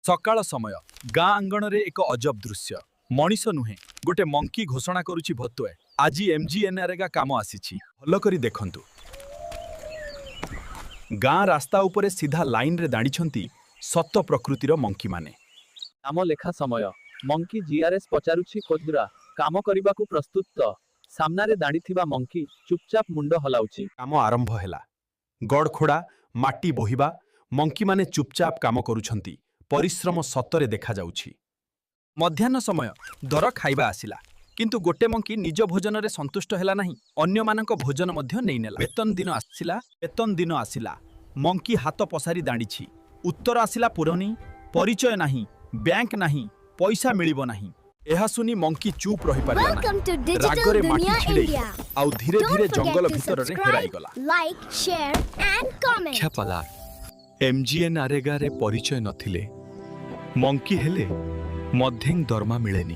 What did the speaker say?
सकाळ समय गाँ आंगण रे एक अजब दृश्य मनीष नुहे गोटे मंकी घोषणा करुछि भतुए आज एमजीएनआरएगा काम आसीछि भल करी देखंतु। गाँ रास्ता उपरे सीधा लाइन रे दाणीछंती सत प्रकृतिर मंकी माने। नाम लेखा समय मंकी जीआरएस पचारुछि खोदरा काम करिबाकू प्रस्तुत तो सामना रे दाणीथिबा मंकी चुपचाप मुंड हलाउछि। काम आरंभ हैला गड़खोड़ा माटी बोहिबा मंकी माने चुपचाप काम करुछंती परिश्रम सतरे देखा जाउछि। मध्याह्न समय दर खाइबा आसिला किंतु गोटे मंकी निज भोजन रे संतुष्ट हैला नहीं अन्य मानक भोजन मध्य नै नेला। वेतन दिन आसिला मंकी हाथ पसारी दाणीछि उत्तर आसिला पुरनी परिचय नाही बैंक नाही पैसा मिलिबो नाही। एहा सुनी मंकी चुप रही पारिला नाही रागरे माटी छिड़े आउ धीरे धीरे जंगल भीतर रे हेराई गला। लाइक शेयर एंड कमेंट ख्यापला एमजीएनआरएगा रे परिचय नथिले मंकी हेले मध्यें दरमा मिलेनी।